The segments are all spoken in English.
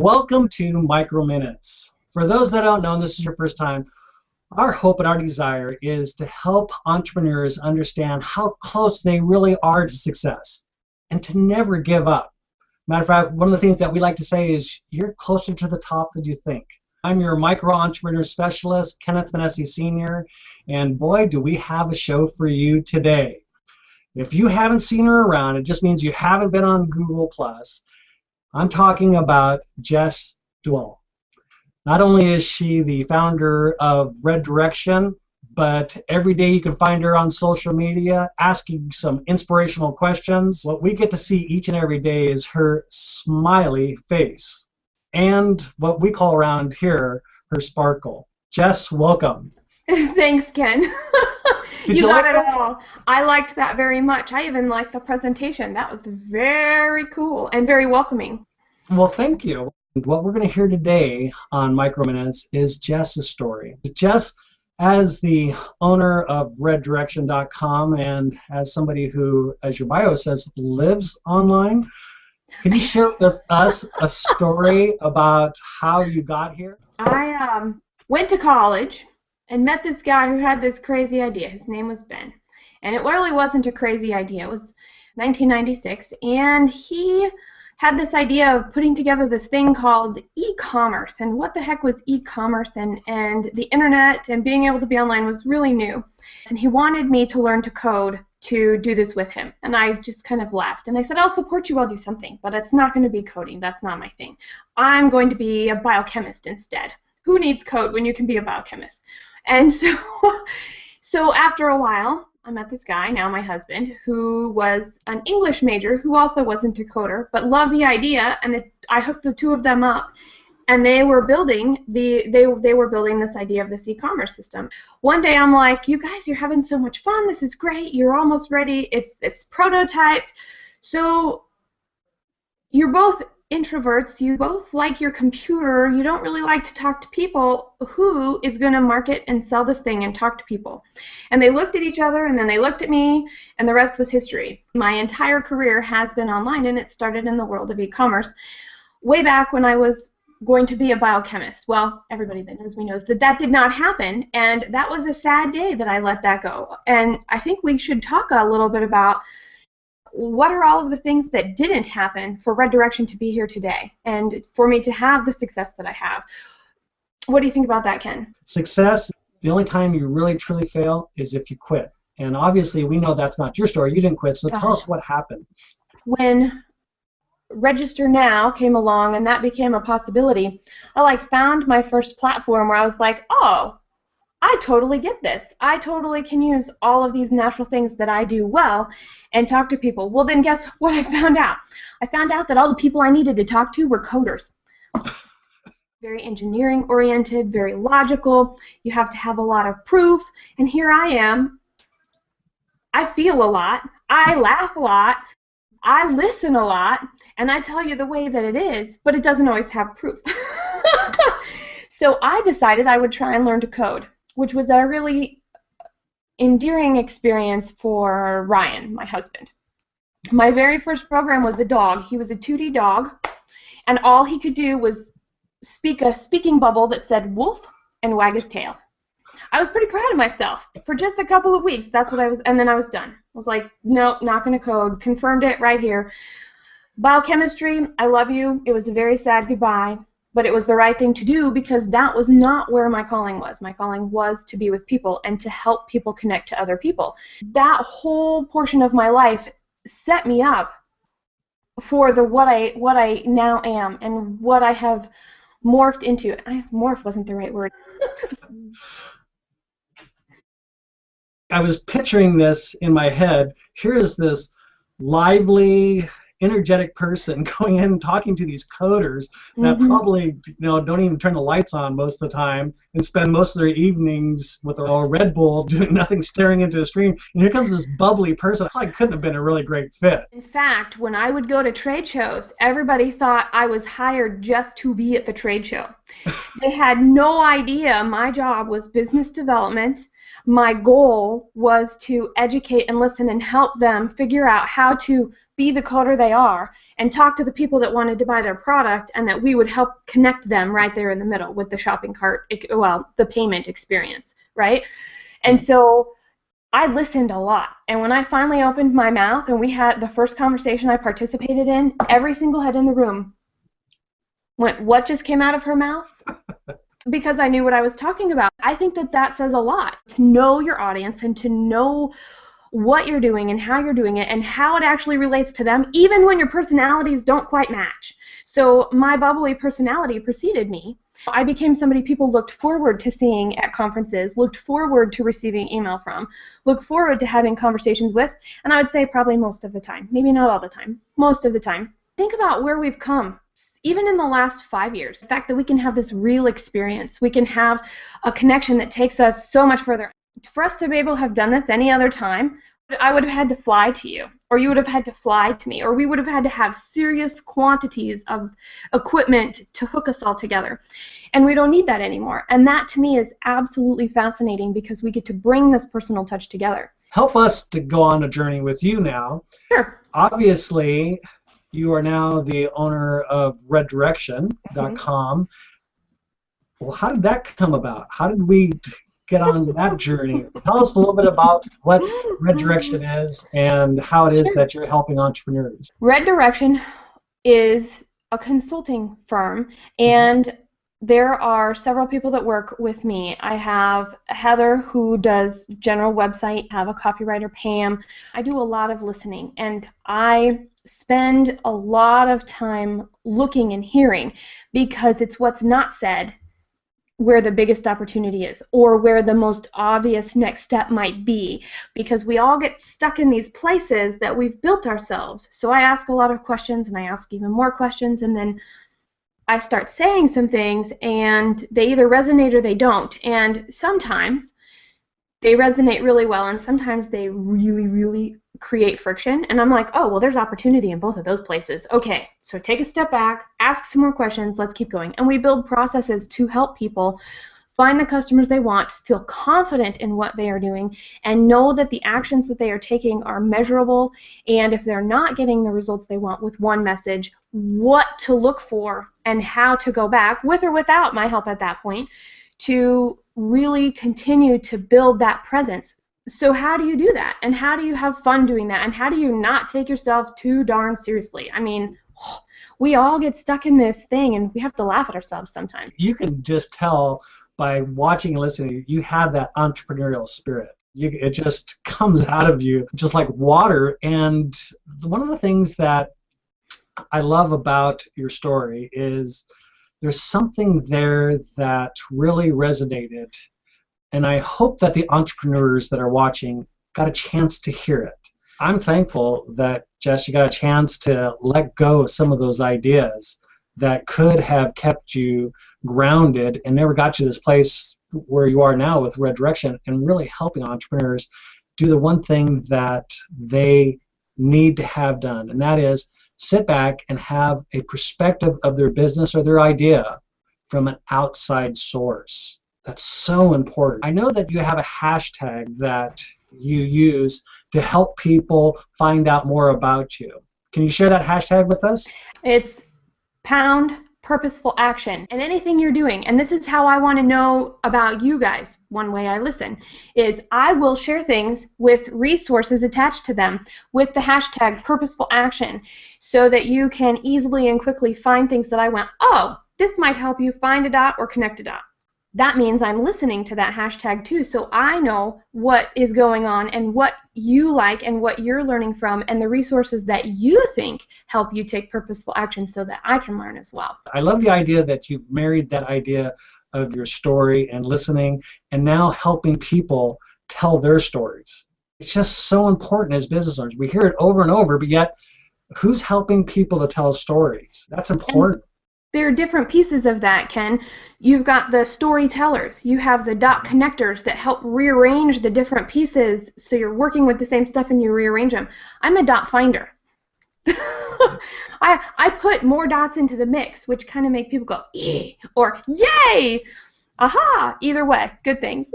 welcome to Micro Minutes. For those that don't know, and this is your first time, our hope and our desire is to help entrepreneurs understand how close they really are to success and to never give up. Matter of fact, one of the things that we like to say is you're closer to the top than you think. I'm your micro entrepreneur specialist, Kenneth Manesse Sr., and boy, do we have a show for you today. If you haven't seen her around, it just means you haven't been on Google+. I'm talking about Jessica Dewell. Not only is she the founder of Red Direction, but every day you can find her on social media asking some inspirational questions. What we get to see each and every day is her smiley face and what we call around here her sparkle. Jess, welcome. Thanks, Ken. Did you like got it that? all. I liked that very much. I even liked the presentation. That was very cool and very welcoming. Well, thank you. What we're going to hear today on Micro Minutes is Jess's story. Jess, as the owner of reddirection.com and as somebody who, as your bio says, lives online, can you share with us a story about how you got here? I went to college and met this guy who had this crazy idea. His name was Ben. And it really wasn't a crazy idea. It was 1996, and he had this idea of putting together this thing called e-commerce. And what the heck was e-commerce? And the internet and being able to be online was really new. And he wanted me to learn to code to do this with him. And I just kind of laughed. And I said, I'll support you, I'll do something, but it's not going to be coding. That's not my thing. I'm going to be a biochemist instead. Who needs code when you can be a biochemist? And so after a while, I met this guy, now my husband, who was an English major who also wasn't a coder, but loved the idea, and I hooked the two of them up, and they were building they were building this idea of this e-commerce system. One day I'm like, you guys, you're having so much fun. This is great. You're almost ready. It's prototyped. So you're both introverts. You both like your computer. You don't really like to talk to people. Who is going to market and sell this thing and talk to people? And they looked at each other, and then they looked at me, and the rest was history. My entire career has been online, and it started in the world of e-commerce way back when I was going to be a biochemist. Well, everybody that knows me knows that that did not happen, and that was a sad day that I let that go. And I think we should talk a little bit about what are all of the things that didn't happen for Red Direction to be here today and for me to have the success that I have. What do you think about that, Ken? Success, the only time you really truly fail is if you quit. And obviously we know that's not your story. You didn't quit, so tell us what happened. When Register Now came along and that became a possibility, I found my first platform where I was like, oh, I totally get this. I totally can use all of these natural things that I do well and talk to people. Well, then guess what I found out? I found out that all the people I needed to talk to were coders. Very engineering oriented, very logical. You have to have a lot of proof. And here I am. I feel a lot. I laugh a lot. I listen a lot. And I tell you the way that it is, but it doesn't always have proof. So I decided I would try and learn to code, which was a really endearing experience for Ryan, my husband. My very first program was a dog. He was a 2D dog, and all he could do was speak a speaking bubble that said wolf and wag his tail. I was pretty proud of myself. For just a couple of weeks, that's what I was, and then I was done. I was like, no, not going to code. Confirmed it right here. Biochemistry, I love you. It was a very sad goodbye. But it was the right thing to do because that was not where my calling was. My calling was to be with people and to help people connect to other people. That whole portion of my life set me up for what I now am and what I have morphed into. Morph wasn't the right word. I was picturing this in my head. Here is this lively, energetic person going in and talking to these coders that probably don't even turn the lights on most of the time and spend most of their evenings with a Red Bull doing nothing, staring into the screen. And here comes this bubbly person. I couldn't have been a really great fit. In fact, when I would go to trade shows, everybody thought I was hired just to be at the trade show. They had no idea my job was business development. my goal was to educate and listen and help them figure out how to be the coder they are and talk to the people that wanted to buy their product, and that we would help connect them right there in the middle with the shopping cart, well, the payment experience, right? And so I listened a lot. And when I finally opened my mouth and we had the first conversation I participated in, every single head in the room went, "What just came out of her mouth?" Because I knew what I was talking about. I think that that says a lot, to know your audience and to know what you're doing and how you're doing it and how it actually relates to them, even when your personalities don't quite match. So my bubbly personality preceded me. I became somebody people looked forward to seeing at conferences, looked forward to receiving email from, looked forward to having conversations with, and I would say probably most of the time, maybe not all the time, most of the time. Think about where we've come, even in the last 5 years. The fact that we can have this real experience, we can have a connection that takes us so much further. For us to be able to have done this any other time, I would have had to fly to you, or you would have had to fly to me, or we would have had to have serious quantities of equipment to hook us all together. And we don't need that anymore. And that to me is absolutely fascinating, because we get to bring this personal touch together. Help us to go on a journey with you now. Sure. Obviously, you are now the owner of reddirection.com. Well, how did that come about? How did we get on that journey? Tell us a little bit about what Red Direction is and how it is that you're helping entrepreneurs. Red Direction is a consulting firm, and there are several people that work with me. I have Heather, who does general website, I have a copywriter, Pam. I do a lot of listening, and I spend a lot of time looking and hearing, because it's what's not said where the biggest opportunity is, or where the most obvious next step might be, because we all get stuck in these places that we've built ourselves. So I ask a lot of questions, and I ask even more questions, and then I start saying some things, and they either resonate or they don't. And sometimes they resonate really well, and sometimes they really, really create friction. And I'm like, oh, well, there's opportunity in both of those places. Okay, so take a step back, ask some more questions, let's keep going. And we build processes to help people find the customers they want, feel confident in what they are doing, and know that the actions that they are taking are measurable. And if they're not getting the results they want with one message, what to look for and how to go back, with or without my help at that point, to really continue to build that presence. So how do you do that? And how do you have fun doing that? And how do you not take yourself too darn seriously? I mean, we all get stuck in this thing, and we have to laugh at ourselves sometimes. You can just tell by watching and listening, you have that entrepreneurial spirit. It just comes out of you just like water. And one of the things that I love about your story is there's something there that really resonated. And I hope that the entrepreneurs that are watching got a chance to hear it. I'm thankful that, Jess, you got a chance to let go of some of those ideas that could have kept you grounded and never got you to this place where you are now with Red Direction, and really helping entrepreneurs do the one thing that they need to have done, and that is sit back and have a perspective of their business or their idea from an outside source. That's so important. I know that you have a hashtag that you use to help people find out more about you. Can you share that hashtag with us? It's pound purposeful action. And anything you're doing, and this is how I want to know about you guys, one way I listen, is I will share things with resources attached to them with the hashtag purposeful action, so that you can easily and quickly find things that I went, oh, this might help you find a dot or connect a dot. That means I'm listening to that hashtag too, so I know what is going on and what you like and what you're learning from, and the resources that you think help you take purposeful action, so that I can learn as well. I love the idea that you've married that idea of your story and listening, and now helping people tell their stories. It's just so important as business owners. We hear it over and over, but yet who's helping people to tell stories? That's important. There are different pieces of that, Ken. You've got the storytellers. You have the dot connectors that help rearrange the different pieces, so you're working with the same stuff and you rearrange them. I'm a dot finder. I put more dots into the mix, which kind of make people go, "Eee," or "Yay!" Aha! Either way, good things.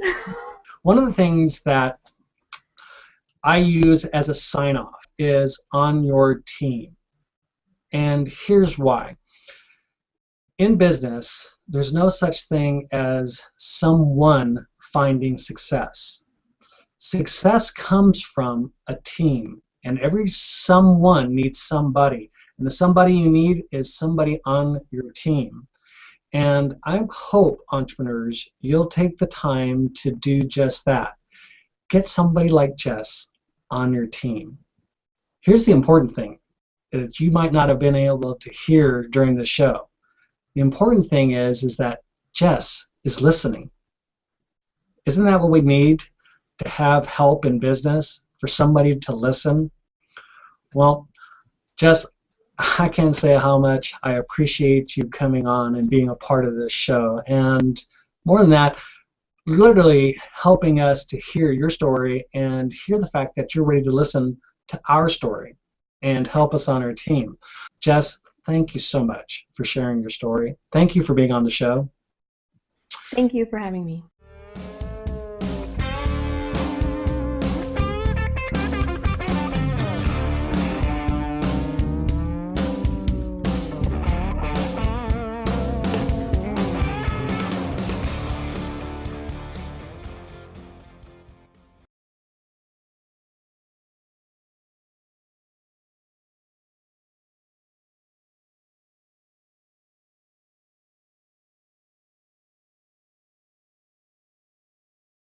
One of the things that I use as a sign-off is on your team. And here's why. In business, there's no such thing as someone finding success. Success comes from a team, and every someone needs somebody. And the somebody you need is somebody on your team. And I hope, entrepreneurs, you'll take the time to do just that. Get somebody like Jess on your team. Here's the important thing that you might not have been able to hear during the show. The important thing is that Jess is listening. Isn't that what we need to have help in business? For somebody to listen? Well, Jess, I can't say how much I appreciate you coming on and being a part of this show. And more than that, literally helping us to hear your story and hear the fact that you're ready to listen to our story and help us on our team. Jess, thank you so much for sharing your story. Thank you for being on the show. Thank you for having me.